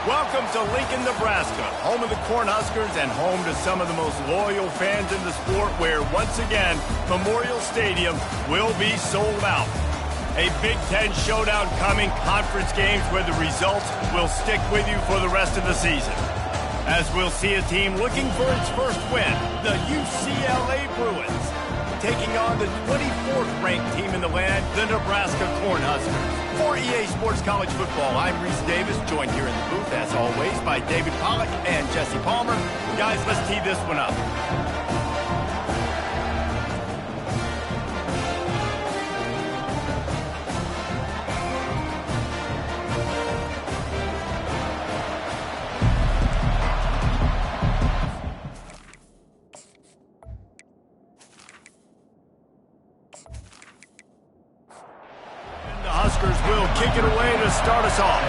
Welcome to Lincoln, Nebraska, home of the Cornhuskers and home to some of the most loyal fans in the sport where, once again, Memorial Stadium will be sold out. A Big Ten showdown coming, conference games where the results will stick with you for the rest of the season. As we'll see a team looking for its first win, the UCLA Bruins, taking on the 24th-ranked team in the land, the Nebraska Cornhuskers. For EA Sports College Football, I'm Reese Davis, joined here in the booth, as always, by David Pollack and Jesse Palmer. Guys, let's tee this one up. Huskers will kick it away to start us off.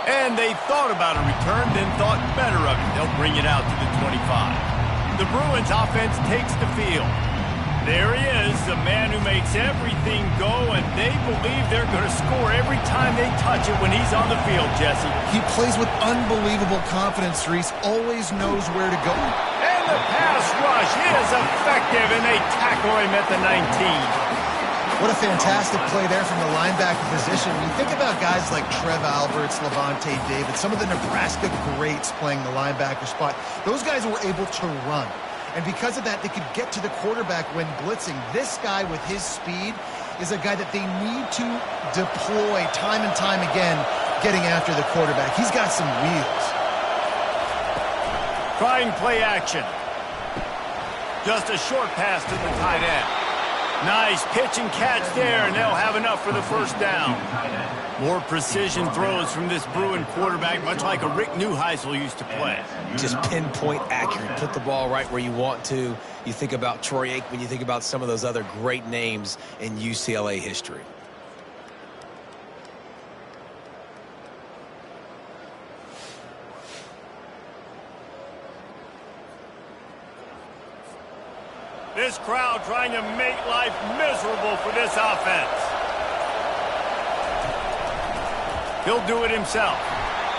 And they thought about a return, then thought better of it. They'll bring it out to the 25. The Bruins offense takes the field. There he is, the man who makes everything go, and they believe they're going to score every time they touch it when he's on the field, Jesse. He plays with unbelievable confidence, Reese. Always knows where to go. The pass rush is effective, and they tackle him at the 19. What a fantastic play there from the linebacker position. When you think about guys like Trevor Alberts, Levante David, some of the Nebraska greats playing the linebacker spot, those guys were able to run. And because of that, they could get to the quarterback when blitzing. This guy with his speed is a guy that they need to deploy time and time again, getting after the quarterback. He's got some wheels. Trying play action. Just a short pass to the tight end. Nice pitch and catch there, and they'll have enough for the first down. More precision throws from this Bruin quarterback, much like a Rick Neuheisel used to play. Just pinpoint accurate. Put the ball right where you want to. You think about Troy Aikman, you think about some of those other great names in UCLA history. This crowd trying to make life miserable for this offense. He'll do it himself.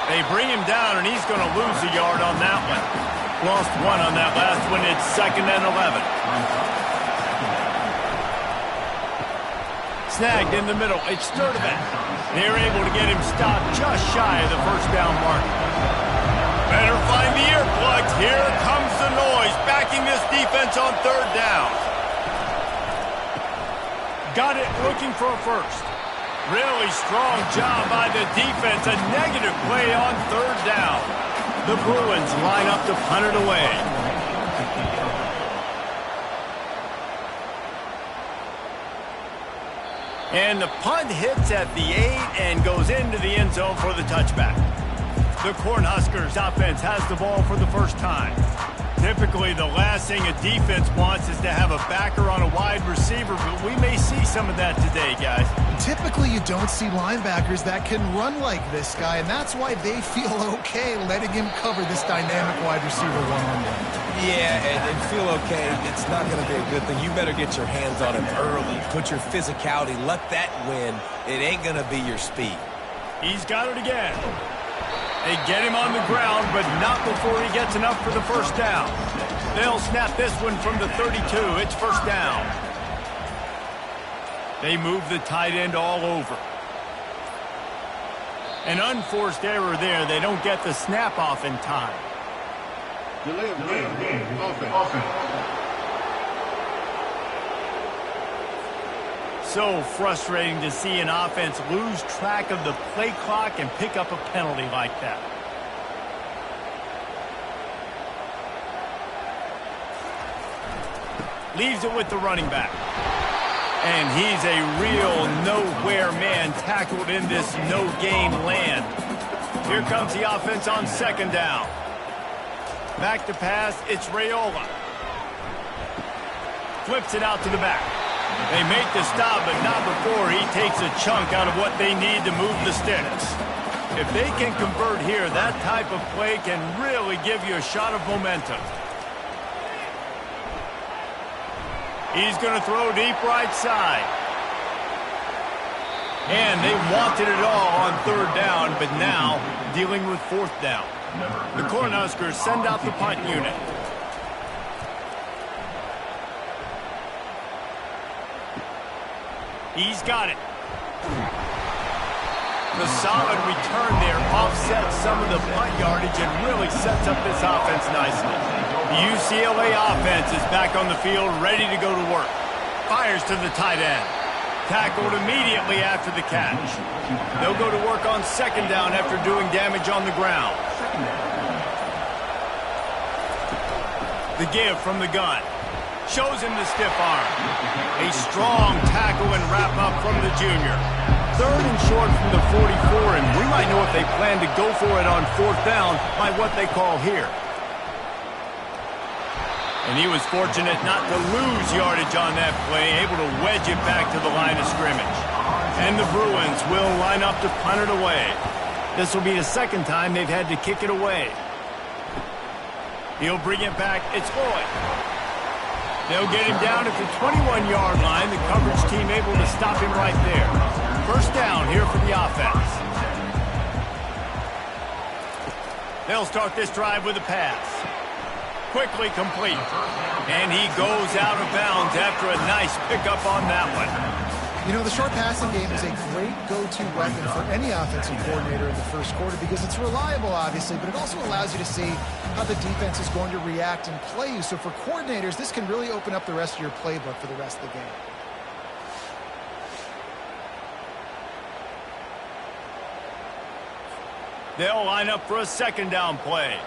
They bring him down, and he's going to lose a yard on that one. Lost one on that last one. It's 2nd and 11. Snagged in the middle. It's Sturdivant. They're able to get him stopped just shy of the first down mark. Better find the earplugs. Here comes the noise, backing this defense on 3rd down. Got it, looking for a first. Really strong job by the defense. A negative play on 3rd down. The Bruins line up to punt it away. And the punt hits at the 8 and goes into the end zone for the touchback. The Cornhuskers offense has the ball for the first time. Typically, the last thing a defense wants is to have a backer on a wide receiver, but we may see some of that today, guys. Typically, you don't see linebackers that can run like this guy, and that's why they feel okay letting him cover this dynamic wide receiver one-on-one. Yeah, and feel okay. It's not going to be a good thing. You better get your hands on him early. Put your physicality. Let that win. It ain't going to be your speed. He's got it again. They get him on the ground, but not before he gets enough for the first down. They'll snap this one from the 32. It's 1st down. They move the tight end all over. An unforced error there. They don't get the snap off in time. Delay of game. Offense. So frustrating to see an offense lose track of the play clock and pick up a penalty like that. Leaves it with the running back. And he's a real nowhere man tackled in this no-gain land. Here comes the offense on 2nd down. Back to pass, it's Raiola. Flips it out to the back. They make the stop, but not before he takes a chunk out of what they need to move the sticks. If they can convert here, that type of play can really give you a shot of momentum. He's going to throw deep right side. And they wanted it all on third down, but now dealing with fourth down. The Cornhuskers send out the punt unit. He's got it. The solid return there offsets some of the punt yardage and really sets up this offense nicely. The UCLA offense is back on the field, ready to go to work. Fires to the tight end. Tackled immediately after the catch. They'll go to work on second down after doing damage on the ground. The give from the gun. Shows him the stiff arm. A strong tackle and wrap up from the junior. Third and short from the 44, and we might know if they plan to go for it on fourth down by what they call here. And he was fortunate not to lose yardage on that play, able to wedge it back to the line of scrimmage. And the Bruins will line up to punt it away. This will be the second time they've had to kick it away. He'll bring it back. It's Lloyd. They'll get him down at the 21-yard line. The coverage team able to stop him right there. First down here for the offense. They'll start this drive with a pass. Quickly complete. And he goes out of bounds after a nice pickup on that one. You know, the short passing game is a great go-to weapon for any offensive coordinator in the first quarter because it's reliable, obviously, but it also allows you to see how the defense is going to react and play you. So for coordinators, this can really open up the rest of your playbook for the rest of the game. They'll line up for a second down play.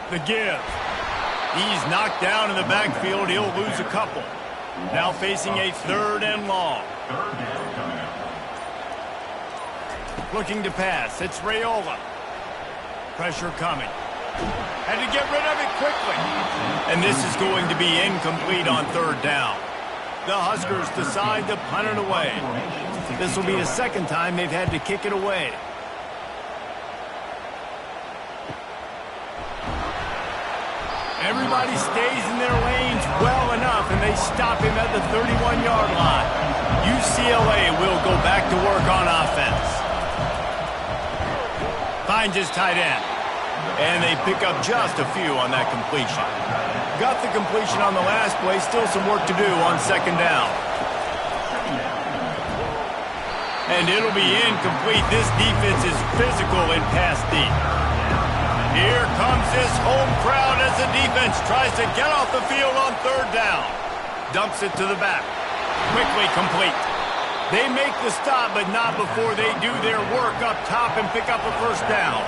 The give. He's knocked down in the backfield. He'll lose a couple. Now facing a third and long. Looking to pass. It's Raiola. Pressure coming. Had to get rid of it quickly. And this is going to be incomplete on third down. The Huskers decide to punt it away. This will be the second time they've had to kick it away. Everybody stays in their lanes well enough, and they stop him at the 31-yard line. UCLA will go back to work on offense. Finds his tight end. And they pick up just a few on that completion. Got the completion on the last play. Still some work to do on second down. And it'll be incomplete. This defense is physical in pass deep. Here comes this home crowd as the defense tries to get off the field on third down. Dumps it to the back. Quickly complete. They make the stop, but not before they do their work up top and pick up a first down.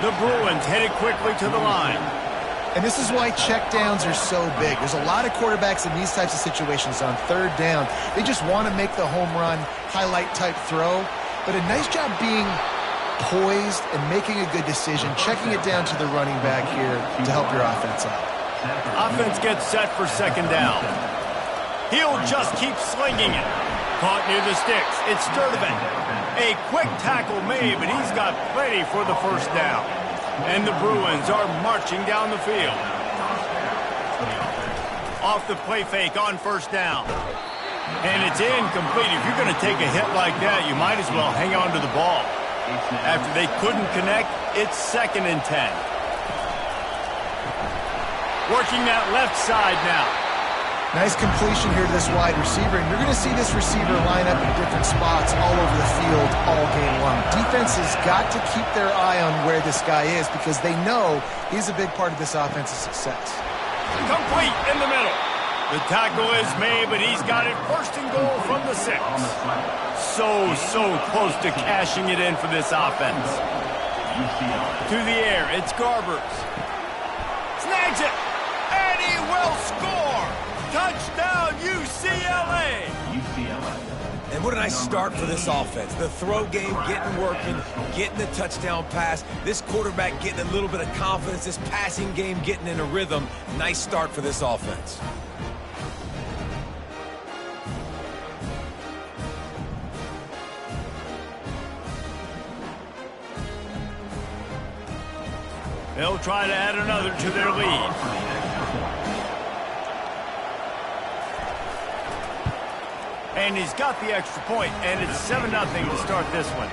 The Bruins headed quickly to the line. And this is why checkdowns are so big. There's a lot of quarterbacks in these types of situations on third down. They just want to make the home run, highlight-type throw. But a nice job being poised and making a good decision, checking it down to the running back here to help your offense out. Offense gets set for second down. He'll just keep slinging it. Caught near the sticks. It's Sturdivant. A quick tackle made, but he's got plenty for the first down. And the Bruins are marching down the field. Off the play fake on first down. And it's incomplete. If you're going to take a hit like that, you might as well hang on to the ball. After they couldn't connect, it's 2nd and 10. Working that left side now. Nice completion here to this wide receiver, and you're going to see this receiver line up in different spots all over the field all game long. Defense has got to keep their eye on where this guy is because they know he's a big part of this offense's success. Complete in the middle. The tackle is made, but he's got it first and goal from the 6. So close to cashing it in for this offense. To the air, it's Garbers. Snags it, and he will score. Touchdown, UCLA! And what a nice start for this offense. The throw game getting working, getting the touchdown pass. This quarterback getting a little bit of confidence. This passing game getting in a rhythm. Nice start for this offense. They'll try to add another to their lead. And he's got the extra point, and it's 7-0 to start this one.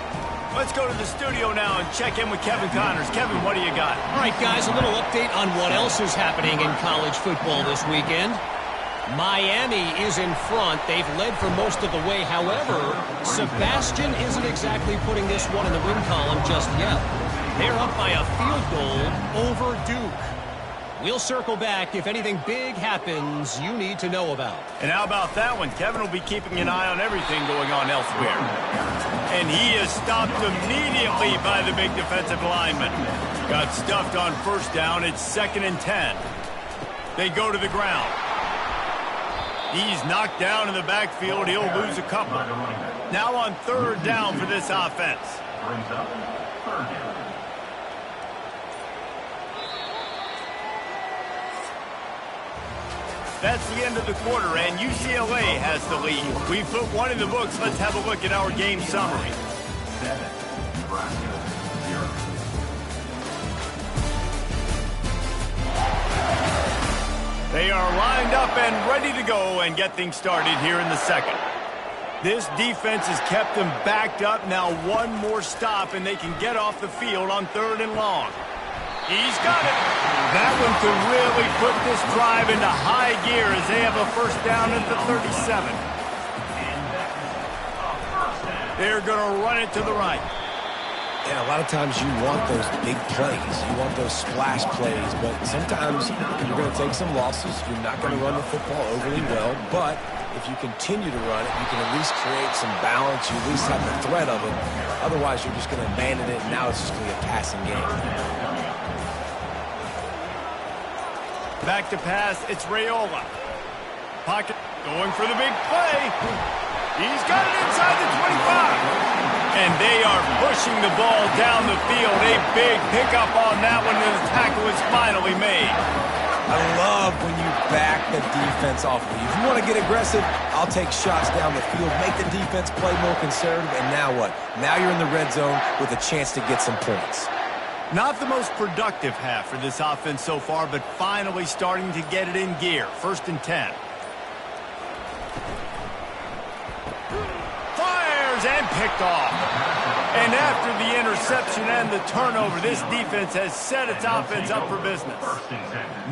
Let's go to the studio now and check in with Kevin Connors. Kevin, what do you got? All right, guys, a little update on what else is happening in college football this weekend. Miami is in front. They've led for most of the way. However, Sebastian isn't exactly putting this one in the win column just yet. They're up by a field goal over Duke. We'll circle back if anything big happens you need to know about. And how about that one? Kevin will be keeping an eye on everything going on elsewhere. And he is stopped immediately by the big defensive lineman. Got stuffed on first down. It's 2nd and 10. They go to the ground. He's knocked down in the backfield. He'll lose a couple. Now on 3rd down for this offense. That's the end of the quarter, and UCLA has the lead. We put one in the books. Let's have a look at our game summary. They are lined up and ready to go and get things started here in the second. This defense has kept them backed up. Now one more stop, and they can get off the field on 3rd and long. He's got it. That one could really put this drive into high gear as they have a first down at the 37. They're going to run it to the right. Yeah, a lot of times you want those big plays. You want those splash plays, but sometimes you're going to take some losses. You're not going to run the football overly well, but if you continue to run it, you can at least create some balance. You at least have the threat of it. Otherwise, you're just going to abandon it, and now it's just going to be a passing game. Back to pass, it's Raiola. Pocket going for the big play. He's got it inside the 25. And they are pushing the ball down the field. A big pickup on that one, and the tackle is finally made. I love when you back the defense off of you. If you want to get aggressive, I'll take shots down the field, make the defense play more conservative, and now what? Now you're in the red zone with a chance to get some points. Not the most productive half for this offense so far, but finally starting to get it in gear. 1st and 10. Fires and picked off. And after the interception and the turnover, this defense has set its offense up for business.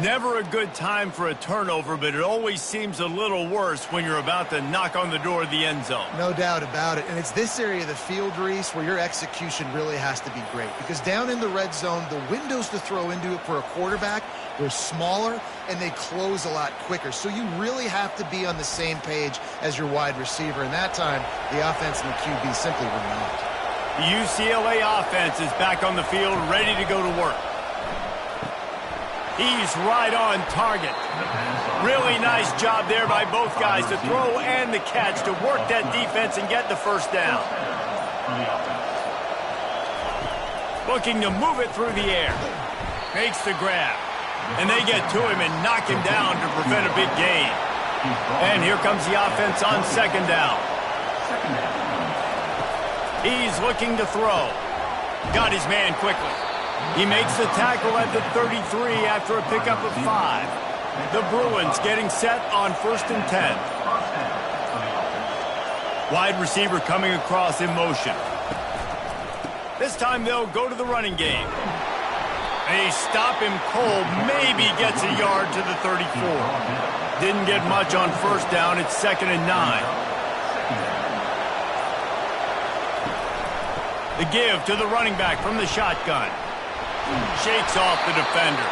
Never a good time for a turnover, but it always seems a little worse when you're about to knock on the door of the end zone. No doubt about it. And it's this area of the field, Reese, where your execution really has to be great. Because down in the red zone, the windows to throw into it for a quarterback, they're smaller and they close a lot quicker. So you really have to be on the same page as your wide receiver. And that time, the offense and the QB simply were not. The UCLA offense is back on the field, ready to go to work. He's right on target. Really nice job there by both guys to throw and the catch to work that defense and get the first down. Looking to move it through the air. Makes the grab. And they get to him and knock him down to prevent a big gain. And here comes the offense on 2nd down. He's looking to throw. Got his man quickly. He makes the tackle at the 33 after a pickup of 5. The Bruins getting set on 1st and 10. Wide receiver coming across in motion. This time they'll go to the running game. They stop him cold. Maybe gets a yard to the 34. Didn't get much on first down. It's 2nd and 9. The give to the running back from the shotgun. Shakes off the defender.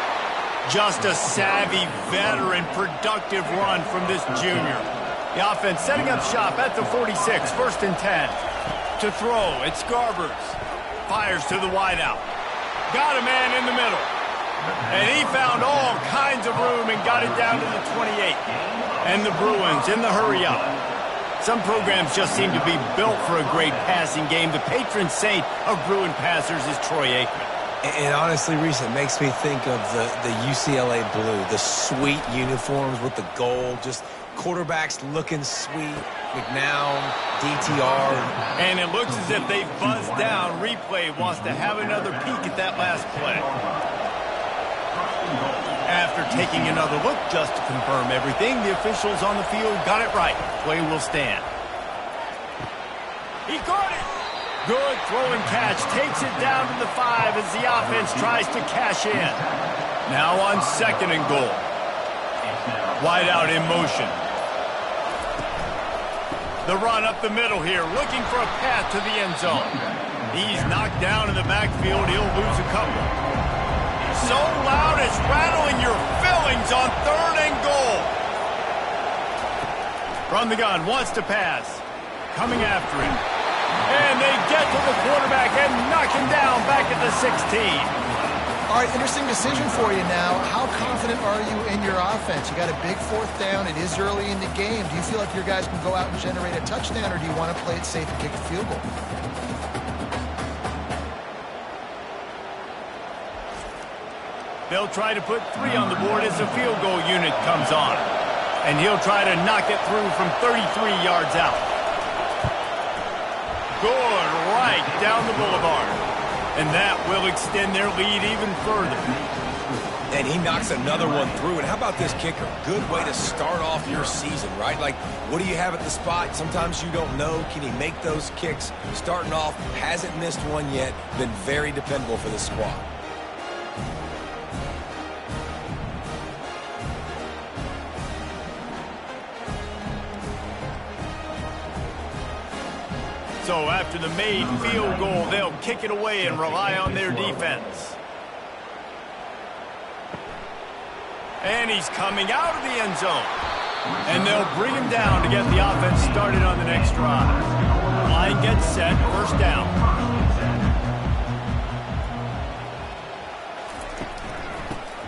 Just a savvy, veteran, productive run from this junior. The offense setting up shop at the 46, 1st and 10. To throw, it's Garbers. Fires to the wideout. Got a man in the middle. And he found all kinds of room and got it down to the 28. And the Bruins in the hurry-up. Some programs just seem to be built for a great passing game. The patron saint of Bruin passers is Troy Aikman. And honestly, Reese, it makes me think of the UCLA blue, the sweet uniforms with the gold, just quarterbacks looking sweet, McNown, DTR. And it looks as if they've buzzed down. Replay wants to have another peek at that last play. After taking another look just to confirm everything, the officials on the field got it right. Play will stand. He caught it. Good throw and catch. Takes it down to the 5 as the offense tries to cash in. Now on 2nd and goal. Wide out in motion. The run up the middle here, looking for a path to the end zone. He's knocked down in the backfield. He'll lose a couple. So loud it's rattling your fillings on 3rd and goal. From the gun, wants to pass. Coming after him. And they get to the quarterback and knock him down back at the 16. All right, interesting decision for you now. How confident are you in your offense? You got a big 4th down. It is early in the game. Do you feel like your guys can go out and generate a touchdown, or do you want to play it safe and kick a field goal? They'll try to put 3 on the board as the field goal unit comes on. And he'll try to knock it through from 33 yards out. Good, right down the boulevard. And that will extend their lead even further. And he knocks another one through. And how about this kicker? Good way to start off your season, right? Like, what do you have at the spot? Sometimes you don't know. Can he make those kicks? Starting off, hasn't missed one yet. Been very dependable for the squad. So after the made field goal, they'll kick it away and rely on their defense. And he's coming out of the end zone. And they'll bring him down to get the offense started on the next drive. Line gets set, 1st down.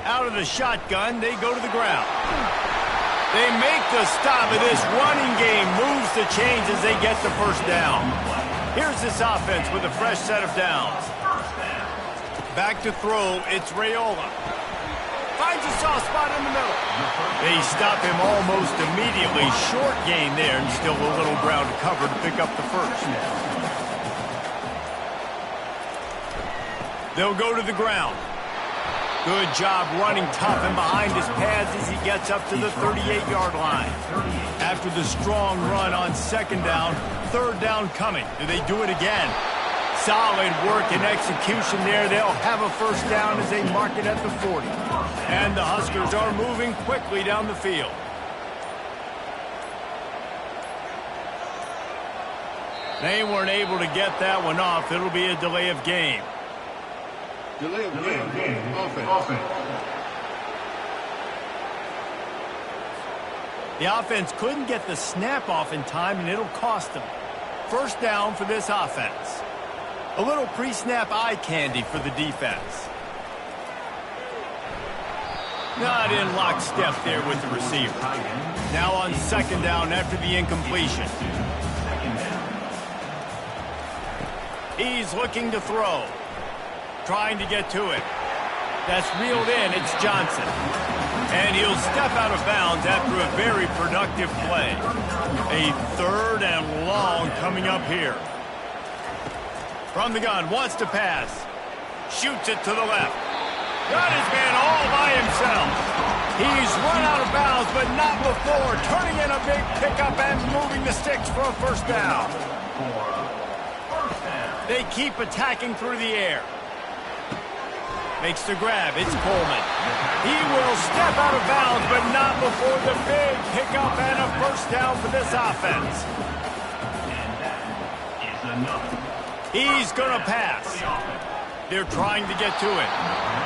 Out of the shotgun, they go to the ground. They make the stop, and this running game moves the chains as they get the 1st down. Here's this offense with a fresh set of downs. Back to throw, it's Raiola. Finds a soft spot in the middle. They stop him almost immediately. Short gain there, and still a little ground to cover to pick up the 1st. They'll go to the ground. Good job running tough and behind his pads as he gets up to the 38-yard line. After the strong run on 2nd down, 3rd down coming. Do they do it again? Solid work and execution there. They'll have a 1st down as they mark it at the 40. And the Huskers are moving quickly down the field. They weren't able to get that one off. It'll be a delay of game. Delay of game. Offense. The offense couldn't get the snap off in time, and it'll cost them. 1st down for this offense. A little pre-snap eye candy for the defense. Not in lockstep there with the receiver. Now on 2nd down after the incompletion. He's looking to throw. Trying to get to it. That's reeled in. It's Johnson. And he'll step out of bounds after a very productive play. A 3rd and long coming up here. From the gun, wants to pass. Shoots it to the left. Got his man all by himself. He's run out of bounds, but not before. Turning in a big pickup and moving the sticks for a 1st down. They keep attacking through the air. Makes the grab. It's Coleman. He will step out of bounds, but not before the big pickup and a 1st down for this offense. He's going to pass. They're trying to get to it.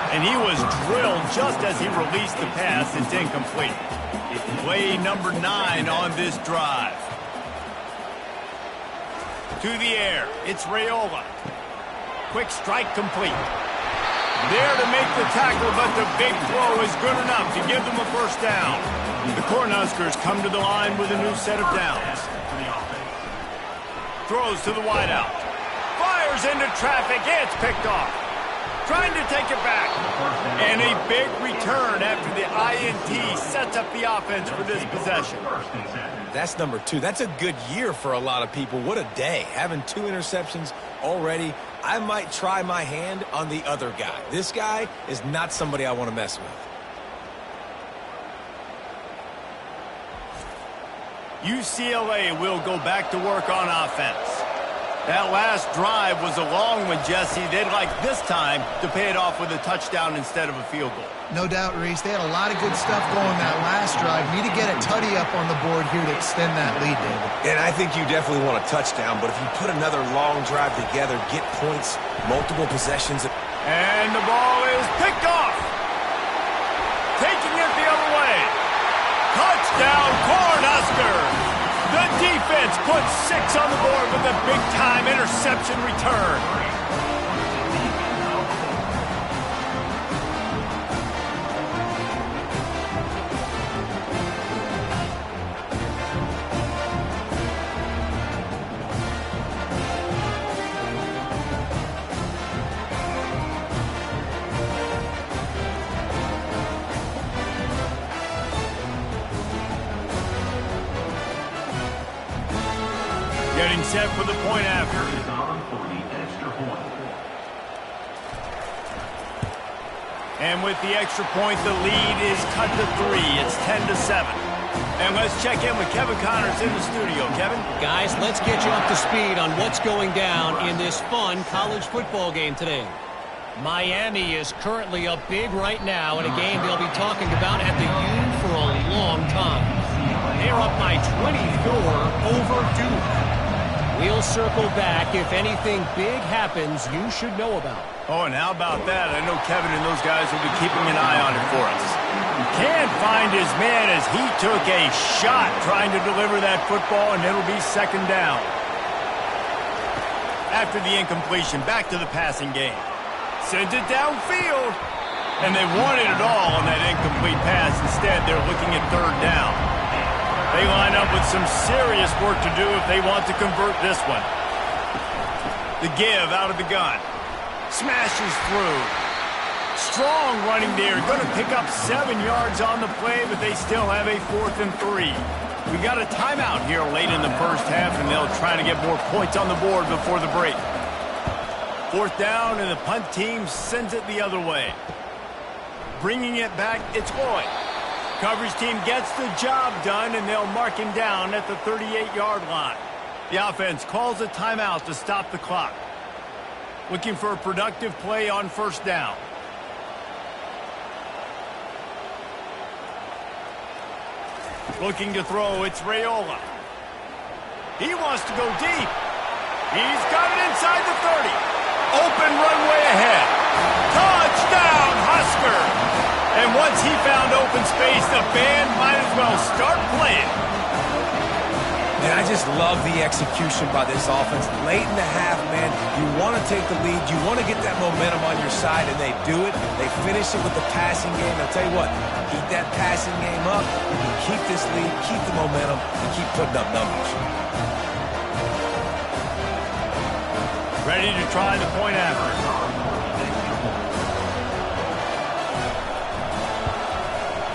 And he was drilled just as he released the pass. It's incomplete. Play number 9 on this drive. To the air. It's Raiola. Quick strike complete. There to make the tackle, but the big throw is good enough to give them a 1st down. The Cornhuskers come to the line with a new set of downs. Throws to the wideout. Fires into traffic. It's picked off. Trying to take it back. And a big return after the INT sets up the offense for this possession. That's number 2. That's a good year for a lot of people. What a day. Having 2 interceptions already. I might try my hand on the other guy. This guy is not somebody I want to mess with. UCLA will go back to work on offense. That last drive was a long one, Jesse. They'd like this time to pay it off with a touchdown instead of a field goal. No doubt, Reese. They had a lot of good stuff going that last drive. Need to get a tutty up on the board here to extend that lead, David. And I think you definitely want a touchdown, but if you put another long drive together, get points, multiple possessions. And the ball is picked off. Taking it the other way. Touchdown, Cornhuskers. The defense puts 6 on the board with a big-time interception return. Getting set for the point after. And with the extra point, the lead is cut to 3. It's 10-7. And let's check in with Kevin Connors in the studio. Kevin? Guys, let's get you up to speed on what's going down in this fun college football game today. Miami is currently up big right now in a game they'll be talking about at the U for a long time. They're up by 24 over Duke. We'll circle back if anything big happens you should know about. Oh, and how about that? I know Kevin and those guys will be keeping an eye on it for us. Can't find his man as he took a shot trying to deliver that football, and it'll be second down. After the incompletion, back to the passing game. Sends it downfield. And they wanted it all on that incomplete pass. Instead, they're looking at third down. They line up with some serious work to do if they want to convert this one. The give out of the gun. Smashes through. Strong running there. Going to pick up 7 yards on the play, but they still have a 4th and 3. We got a timeout here late in the first half, and they'll try to get more points on the board before the break. 4th down, and the punt team sends it the other way. Bringing it back, it's Lloyd. Coverage team gets the job done, and they'll mark him down at the 38-yard line. The offense calls a timeout to stop the clock. Looking for a productive play on first down. Looking to throw, it's Raiola. He wants to go deep. He's got it inside the 30. Open runway ahead. Touchdown, Husker! And once he found open space, the band might as well start playing. And I just love the execution by this offense. Late in the half, man, you want to take the lead. You want to get that momentum on your side, and they do it. They finish it with the passing game. I'll tell you what, keep that passing game up. You can keep this lead, keep the momentum, and keep putting up numbers. Ready to try the point after.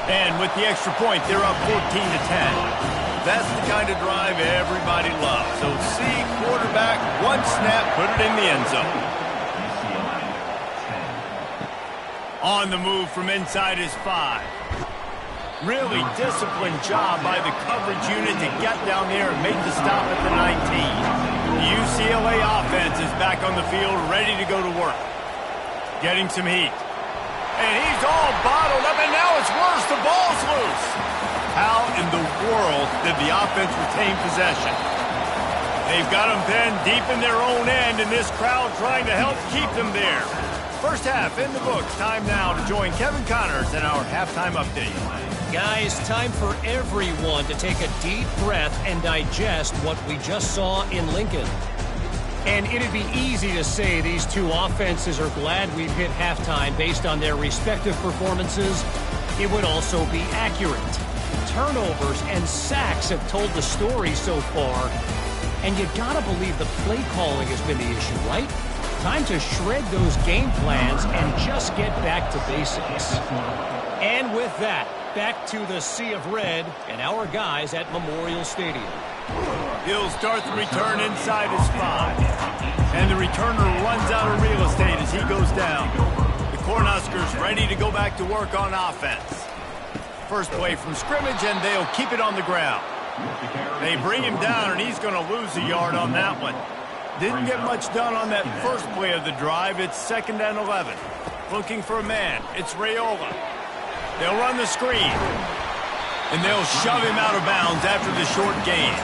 And with the extra point, they're up 14-10. That's the kind of drive everybody loves. So see quarterback, one snap, put it in the end zone. On the move from inside his 5. Really disciplined job by the coverage unit to get down there and make the stop at the 19. The UCLA offense is back on the field, ready to go to work. Getting some heat. And he's all bottled up, and now it's worse. The ball's loose. How in the world did the offense retain possession? They've got them pinned deep in their own end, and this crowd trying to help keep them there. First half in the books. Time now to join Kevin Connors in our halftime update. Guys, time for everyone to take a deep breath and digest what we just saw in Lincoln. And it'd be easy to say these two offenses are glad we've hit halftime based on their respective performances. It would also be accurate. Turnovers and sacks have told the story so far. And you gotta believe the play calling has been the issue, right? Time to shred those game plans and just get back to basics. And with that, back to the Sea of Red and our guys at Memorial Stadium. He'll start the return inside his 5. And the returner runs out of real estate as he goes down. The Cornhuskers ready to go back to work on offense. First play from scrimmage, and they'll keep it on the ground. They bring him down, and he's going to lose a yard on that one. Didn't get much done on that first play of the drive. It's 2nd and 11. Looking for a man. It's Raiola. They'll run the screen. And they'll shove him out of bounds after the short gain.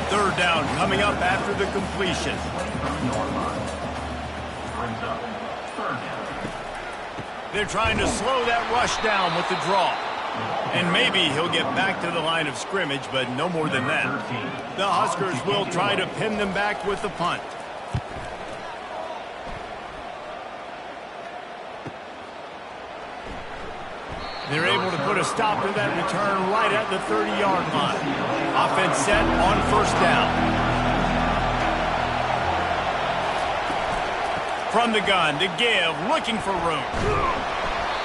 3rd down coming up after the completion. They're trying to slow that rush down with the draw. And maybe he'll get back to the line of scrimmage, but no more than that. The Huskers will try to pin them back with the punt. They're able to put a stop to that return right at the 30-yard line. Offense set on 1st down. From the gun to give, looking for room.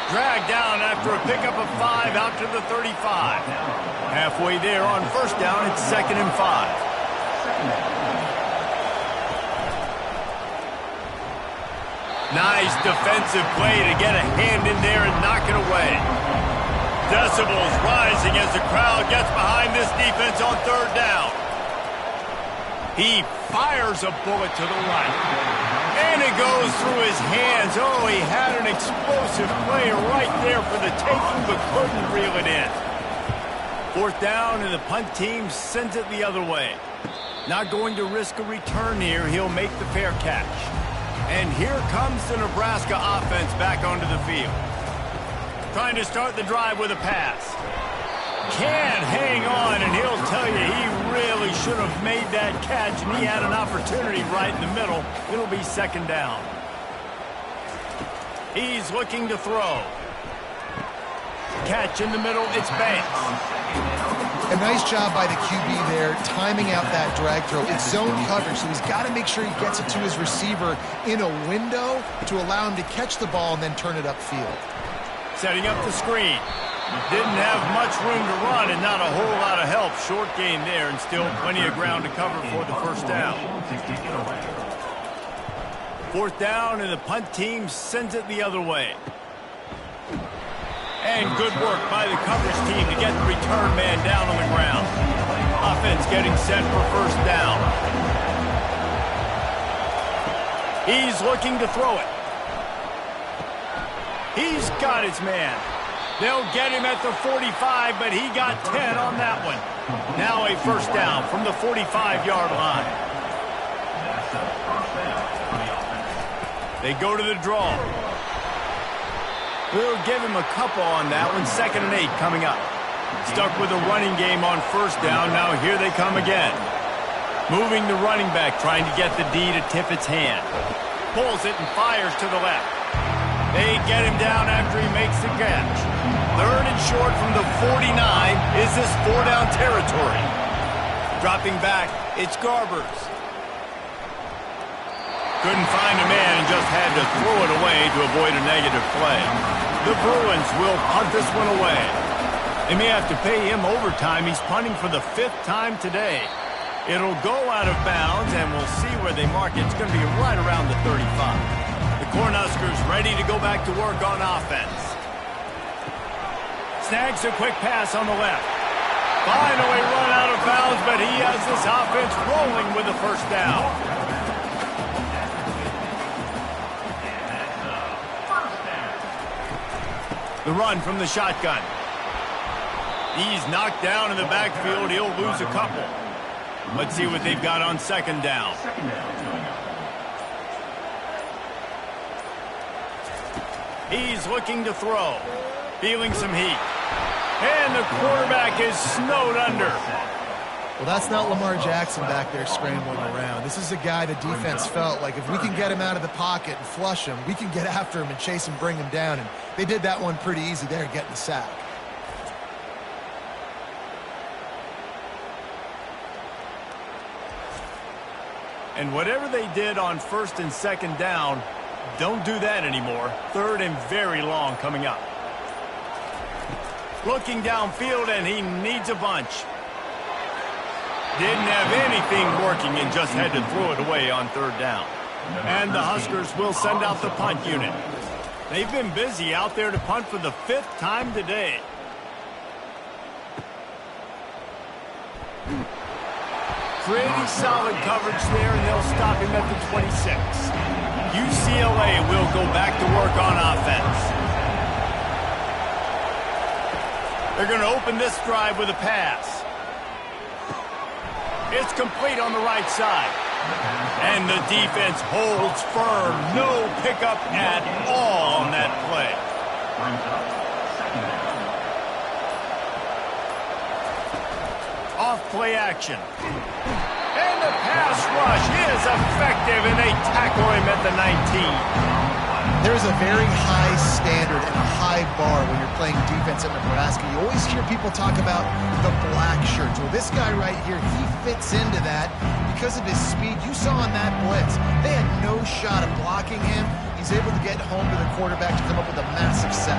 Dragged down after a pickup of 5 out to the 35. Halfway there on 1st down, it's 2nd and 5. Nice defensive play to get a hand in there and knock it away. Decibels rising as the crowd gets behind this defense on 3rd down. He fires a bullet to the right. And it goes through his hands. Oh, he had an explosive play right there for the taking, but couldn't reel it in. 4th down, and the punt team sends it the other way. Not going to risk a return here. He'll make the fair catch. And here comes the Nebraska offense back onto the field. Trying to start the drive with a pass. Can't hang on, and he'll tell you he really should have made that catch, and he had an opportunity right in the middle. It'll be 2nd down. He's looking to throw. Catch in the middle, it's Banks. A nice job by the QB there, timing out that drag throw. It's zone coverage, so he's got to make sure he gets it to his receiver in a window to allow him to catch the ball and then turn it upfield. Setting up the screen. Didn't have much room to run and not a whole lot of help. Short gain there and still plenty of ground to cover for the 1st down. 4th down, and the punt team sends it the other way. And good work by the coverage team to get the return man down on the ground. Offense getting set for 1st down. He's looking to throw it. He's got his man. They'll get him at the 45, but he got 10 on that one. Now a 1st down from the 45-yard line. They go to the draw. We'll give him a couple on that one. 2nd and 8 coming up. Stuck with a running game on 1st down. Now here they come again. Moving the running back, trying to get the D to tip its hand. Pulls it and fires to the left. They get him down after he makes the catch. 3rd and short from the 49. Is this 4-down territory? Dropping back, it's Garbers. Couldn't find a man and just had to throw it away to avoid a negative play. The Bruins will punt this one away. They may have to pay him overtime. He's punting for the 5th time today. It'll go out of bounds, and we'll see where they mark it. It's going to be right around the 35. The Cornhuskers ready to go back to work on offense. Snags a quick pass on the left. Finally run out of bounds, but he has this offense rolling with the 1st down. The run from the shotgun. He's knocked down in the backfield. He'll lose a couple. Let's see what they've got on 2nd down. He's looking to throw. Feeling some heat. And the quarterback is snowed under. Well, that's not Lamar Jackson back there scrambling around. This is a guy the defense felt like if we can get him out of the pocket and flush him, we can get after him and chase him, bring him down. And they did that one pretty easy there, getting the sack. And whatever they did on 1st and 2nd down, don't do that anymore. 3rd and very long coming up. Looking downfield, and he needs a bunch. Didn't have anything working and just had to throw it away on 3rd down. And the Huskers will send out the punt unit. They've been busy out there to punt for the 5th time today. Pretty solid coverage there, and they'll stop him at the 26. UCLA will go back to work on offense. They're going to open this drive with a pass. It's complete on the right side. And the defense holds firm. No pickup at all on that play. Off play action. And the pass rush is effective, and they tackle him at the 19. There's a very high standard and a high bar when you're playing defense at Nebraska. You always hear people talk about the black shirts. Well, this guy right here, he fits into that because of his speed. You saw on that blitz, they had no shot of blocking him. He's able to get home to the quarterback to come up with a massive sack.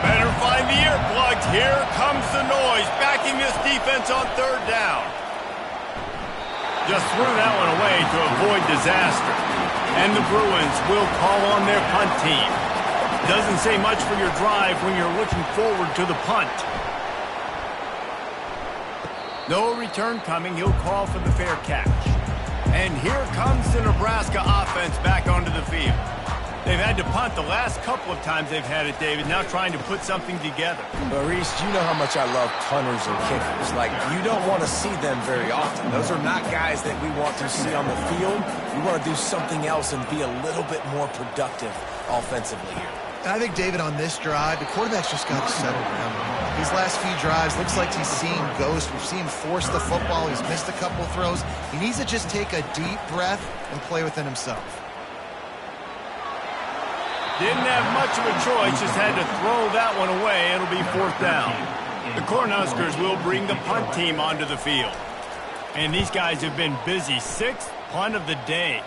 Better find the earplugs. Here comes the noise, backing this defense on third down. Just threw that one away to avoid disaster. And the Bruins will call on their punt team. Doesn't say much for your drive when you're looking forward to the punt. No return coming. He'll call for the fair catch. And here comes the Nebraska offense back onto the field. They've had to punt the last couple of times they've had it, David, now trying to put something together. Maurice, you know how much I love punters and kickers. Like, you don't want to see them very often. Those are not guys that we want to see on the field. We want to do something else and be a little bit more productive offensively here. And I think, David, on this drive, the quarterback's just got to settle down. These last few drives, looks like he's seeing ghosts. We've seen him force the football. He's missed a couple throws. He needs to just take a deep breath and play within himself. Didn't have much of a choice, just had to throw that one away. It'll be fourth down. The Cornhuskers will bring the punt team onto the field. And these guys have been busy. Sixth punt of the day.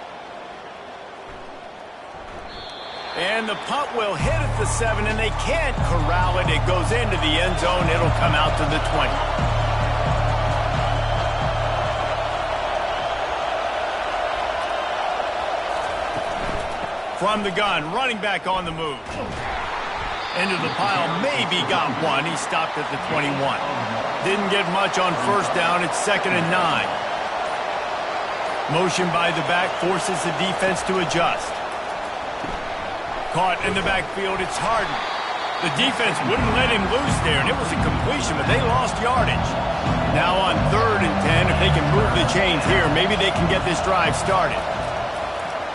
And the punt will hit at the 7, and they can't corral it. It goes into the end zone. It'll come out to the 20. From the gun, running back on the move. Into the pile, maybe got one. He stopped at the 21. Didn't get much on first down. It's 2nd and 9. Motion by the back forces the defense to adjust. Caught in the backfield, it's Harden. The defense wouldn't let him loose there, and it was a completion, but they lost yardage. Now on 3rd and 10, if they can move the chains here, maybe they can get this drive started.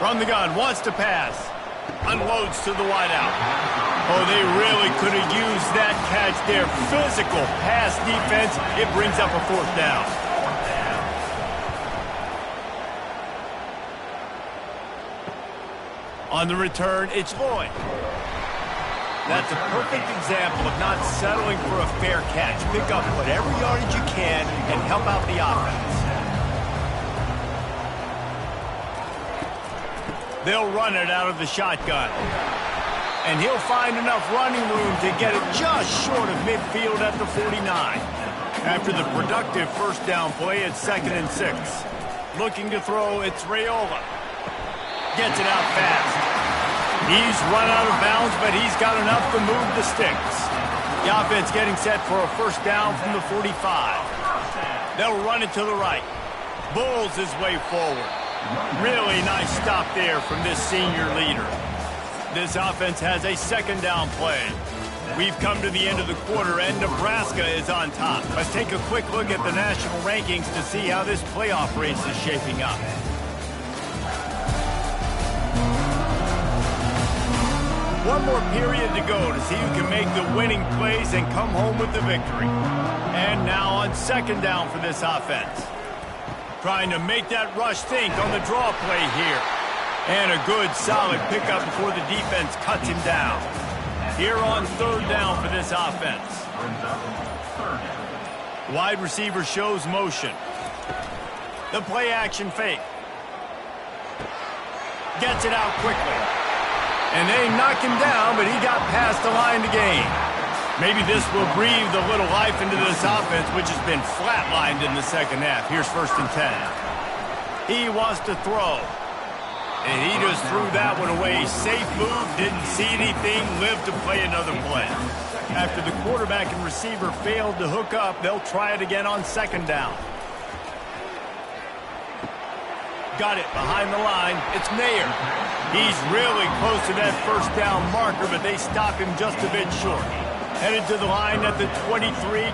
From the gun, wants to pass. Unloads to the wideout. Oh, they really could have used that catch there. Physical pass defense. It brings up a 4th down. On the return, it's Lloyd. That's a perfect example of not settling for a fair catch. Pick up whatever yardage you can and help out the offense. They'll run it out of the shotgun. And he'll find enough running room to get it just short of midfield at the 49. After the productive first down play, it's 2nd and 6. Looking to throw, it's Raiola. Gets it out fast. He's run out of bounds, but he's got enough to move the sticks. The offense getting set for a first down from the 45. They'll run it to the right. Bulls his way forward. Really nice stop there from this senior leader. This offense has a 2nd down play. We've come to the end of the quarter, and Nebraska is on top. Let's take a quick look at the national rankings to see how this playoff race is shaping up. One more period to go to see who can make the winning plays and come home with the victory. And now on 2nd down for this offense. Trying to make that rush think on the draw play here. And a good, solid pickup before the defense cuts him down. Here on 3rd down for this offense. Wide receiver shows motion. The play action fake. Gets it out quickly. And they knock him down, but he got past the line to gain. Maybe this will breathe a little life into this offense, which has been flatlined in the 2nd half. Here's 1st and 10. He wants to throw. And he just threw that one away. Safe move, didn't see anything, lived to play another play. After the quarterback and receiver failed to hook up, they'll try it again on 2nd down. Got it behind the line. It's Mayer. He's really close to that first down marker, but they stop him just a bit short. Headed to the line at the 23,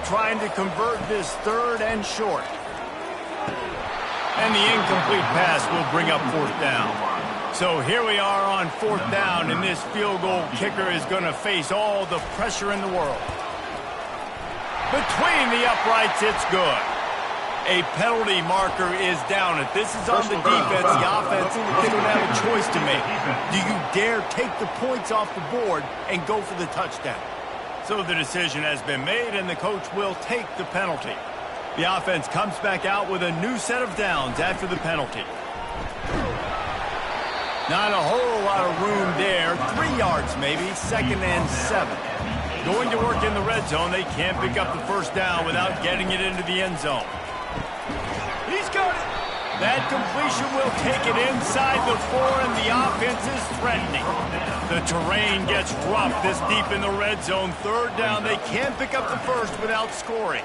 trying to convert this third and short. And the incomplete pass will bring up fourth down. So here we are on fourth down, and this field goal kicker is going to face all the pressure in the world. Between the uprights, it's good. A penalty marker is down. If this is on the defense, the offense is going to have a choice to make. Do you dare take the points off the board and go for the touchdown? So the decision has been made, and the coach will take the penalty. The offense comes back out with a new set of downs after the penalty. Not a whole lot of room there. 3 yards maybe, 2nd and 7. Going to work in the red zone. They can't pick up the first down without getting it into the end zone. He's got it. That completion will take it inside the 4, and the offense is threatening. The terrain gets rough this deep in the red zone. 3rd down. They can't pick up the first without scoring.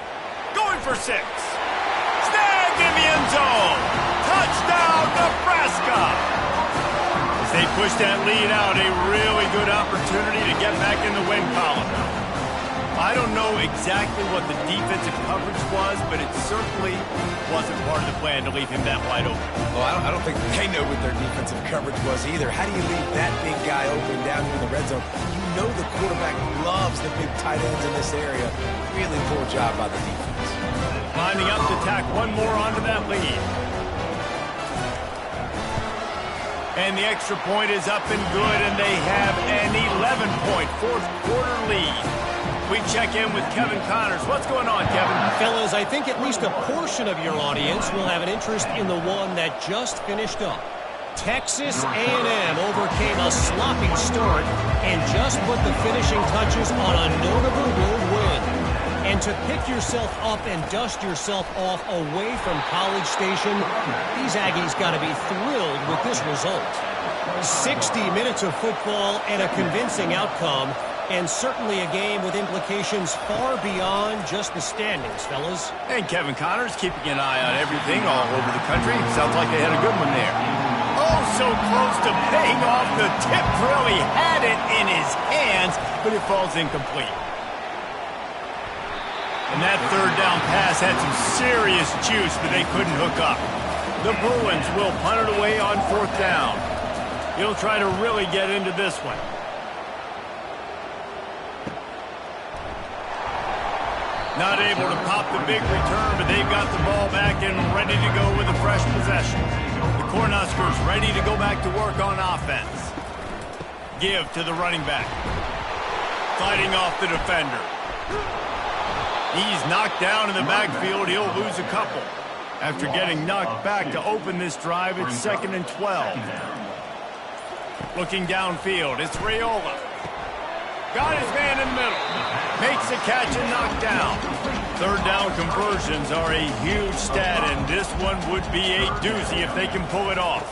Going for 6. Snagged in the end zone. Touchdown, Nebraska. As they push that lead out, a really good opportunity to get back in the win column. I don't know exactly what the defensive coverage was, but it certainly wasn't part of the plan to leave him that wide open. Well, I don't think they know what their defensive coverage was either. How do you leave that big guy open down here in the red zone? You know the quarterback loves the big tight ends in this area. Really poor job by the defense. Lining up to tack one more onto that lead. And the extra point is up and good, and they have an 11-point fourth-quarter lead. We check in with Kevin Connors. What's going on, Kevin? Fellas, I think at least a portion of your audience will have an interest in the one that just finished up. Texas A&M overcame a sloppy start and just put the finishing touches on a notable road win. And to pick yourself up and dust yourself off away from College Station, these Aggies got to be thrilled with this result. 60 minutes of football and a convincing outcome, and certainly a game with implications far beyond just the standings, fellas. And Kevin Connors keeping an eye on everything all over the country. Sounds like they had a good one there. Oh, so close to paying off. The tip really had it in his hands, but it falls incomplete. And that 3rd down pass had some serious juice, but they couldn't hook up. The Bruins will punt it away on 4th down. He'll try to really get into this one. Not able to pop the big return, but they've got the ball back and ready to go with a fresh possession. The Cornhuskers ready to go back to work on offense. Give to the running back. Fighting off the defender. He's knocked down in the backfield. He'll lose a couple. After getting knocked back to open this drive, it's 2nd and 12. Looking downfield, it's Raiola. Got his man in the middle. Makes the catch and knocked down. 3rd down conversions are a huge stat, and this one would be a doozy if they can pull it off.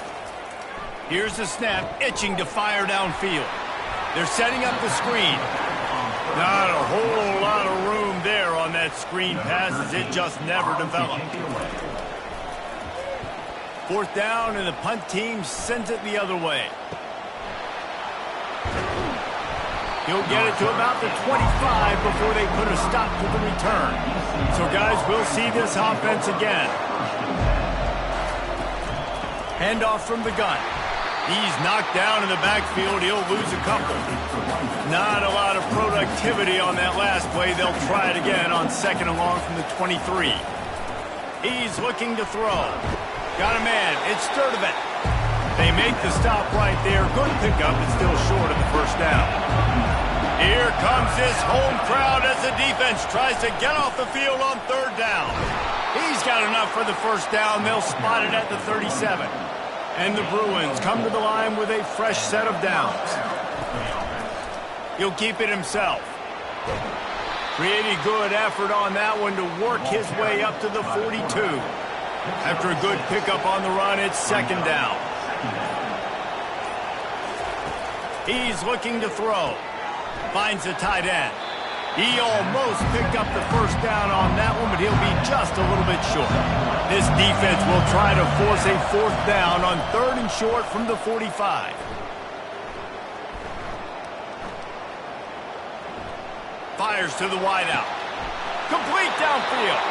Here's the snap, itching to fire downfield. They're setting up the screen. Not a whole lot of room there on that screen pass, as it just never developed. 4th down, and the punt team sends it the other way. He'll get it to about the 25 before they put a stop to the return. So, guys, we'll see this offense again. Handoff from the gun. He's knocked down in the backfield. He'll lose a couple. Not a lot of productivity on that last play. They'll try it again on 2nd and long from the 23. He's looking to throw. Got a man. It's Sturdivant. They make the stop right there. Good pickup, but still short of the first down. Here comes this home crowd as the defense tries to get off the field on 3rd down. He's got enough for the first down. They'll spot it at the 37. And the Bruins come to the line with a fresh set of downs. He'll keep it himself. Pretty good effort on that one to work his way up to the 42. After a good pickup on the run, it's 2nd down. He's looking to throw. Finds the tight end. He almost picked up the first down on that one, but he'll be just a little bit short. This defense will try to force a fourth down on 3rd and short from the 45. Fires to the wideout. Complete downfield.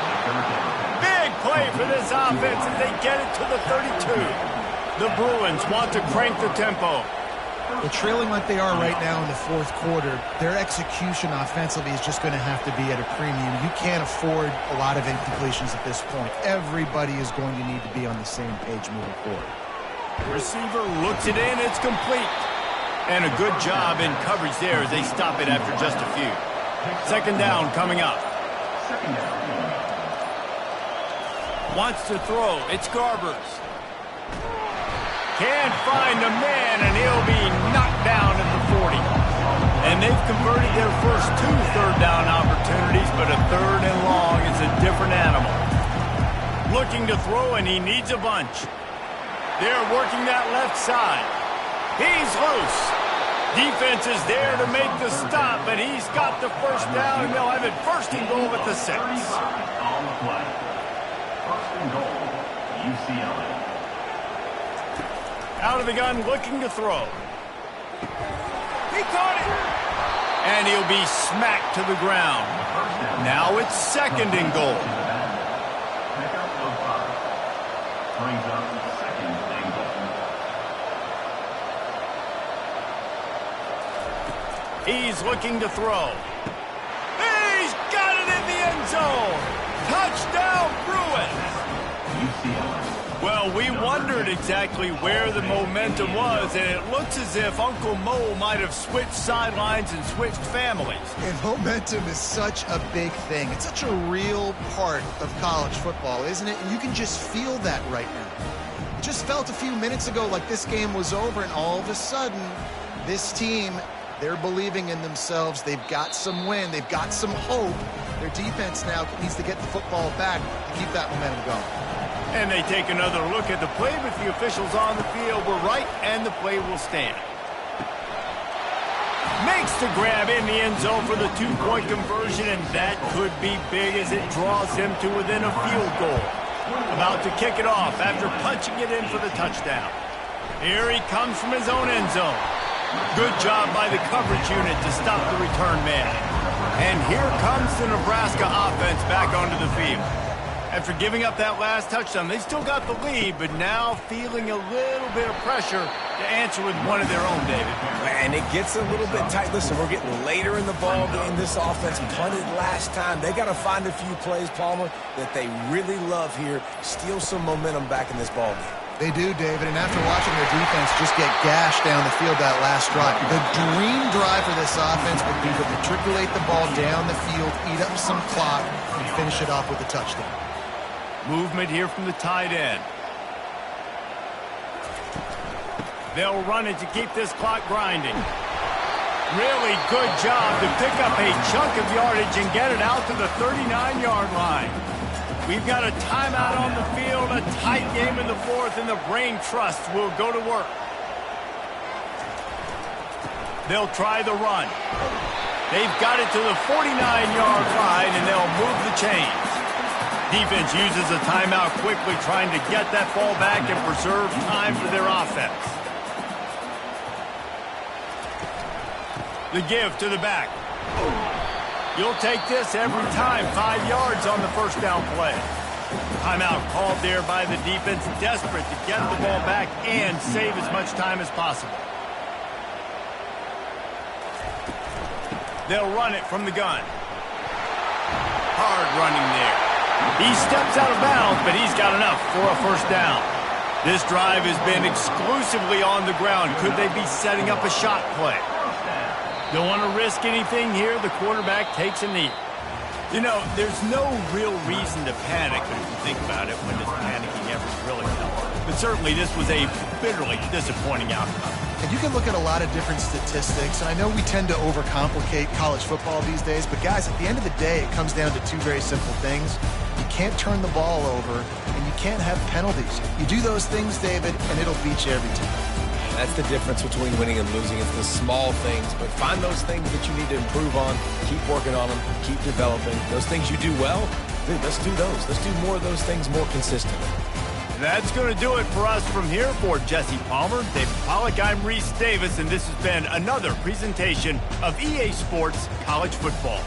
Big play for this offense as they get it to the 32. The Bruins want to crank the tempo. Well, trailing like they are right now in the 4th quarter, their execution offensively is just going to have to be at a premium. You can't afford a lot of incompletions at this point. Everybody is going to need to be on the same page moving forward. Receiver looks it in. It's complete. And a good job in coverage there as they stop it after just a few. 2nd down coming up. Wants to throw. It's Garbers. Can't find a man, and he'll be knocked down at the 40. And they've converted their first 2 third down opportunities, but a 3rd and long is a different animal. Looking to throw, and he needs a bunch. They're working that left side. He's loose. Defense is there to make the stop, but he's got the first down, and they'll have it 1st and goal at the 6. On the play. 1st and goal, UCLA. Out of the gun, looking to throw. He caught it. And he'll be smacked to the ground. Now it's 2nd and goal. Pickup of 5. Brings up 2nd and goal. He's looking to throw. He's got it in the end zone. Touchdown, Bruins. UCLA. Well, we wondered exactly where the momentum was, and it looks as if Uncle Mo might have switched sidelines and switched families. And momentum is such a big thing. It's such a real part of college football, isn't it? And you can just feel that right now. It just felt a few minutes ago like this game was over, and all of a sudden, this team, they're believing in themselves. They've got some wind. They've got some hope. Their defense now needs to get the football back to keep that momentum going. And they take another look at the play, but the officials on the field were right, and the play will stand. Makes the grab in the end zone for the 2-point conversion, and that could be big as it draws him to within a field goal. About to kick it off after punching it in for the touchdown. Here he comes from his own end zone. Good job by the coverage unit to stop the return man. And here comes the Nebraska offense back onto the field. After giving up that last touchdown, they still got the lead, but now feeling a little bit of pressure to answer with one of their own, David. And it gets a little bit tight. Listen, we're getting later in the ball game. This offense punted last time. They got to find a few plays, Palmer, that they really love here. Steal some momentum back in this ball game. They do, David, and after watching their defense just get gashed down the field that last drive, the dream drive for this offense would be to matriculate the ball down the field, eat up some clock, and finish it off with a touchdown. Movement here from the tight end. They'll run it to keep this clock grinding. Really good job to pick up a chunk of yardage and get it out to the 39-yard line. We've got a timeout on the field, a tight game in the 4th, and the Brain Trust will go to work. They'll try the run. They've got it to the 49-yard line, and they'll move the chains. Defense uses a timeout quickly, trying to get that ball back and preserve time for their offense. The give to the back. You'll take this every time. 5 yards on the first down play. Timeout called there by the defense, desperate to get the ball back and save as much time as possible. They'll run it from the gun. Hard running there. He steps out of bounds, but he's got enough for a first down. This drive has been exclusively on the ground. Could they be setting up a shot play? Don't want to risk anything here. The quarterback takes a knee. You know, there's no real reason to panic if you think about it when does panicking ever really help. But certainly this was a bitterly disappointing outcome. And you can look at a lot of different statistics, and I know we tend to overcomplicate college football these days, but guys, at the end of the day, it comes down to 2 very simple things. You can't turn the ball over, and you can't have penalties. You do those things, David, and it'll beat you every time. That's the difference between winning and losing. It's the small things, but find those things that you need to improve on. Keep working on them. Keep developing. Those things you do well, dude, let's do those. Let's do more of those things more consistently. That's going to do it for us from here. For Jesse Palmer, David Pollack, I'm Reese Davis, and this has been another presentation of EA Sports College Football.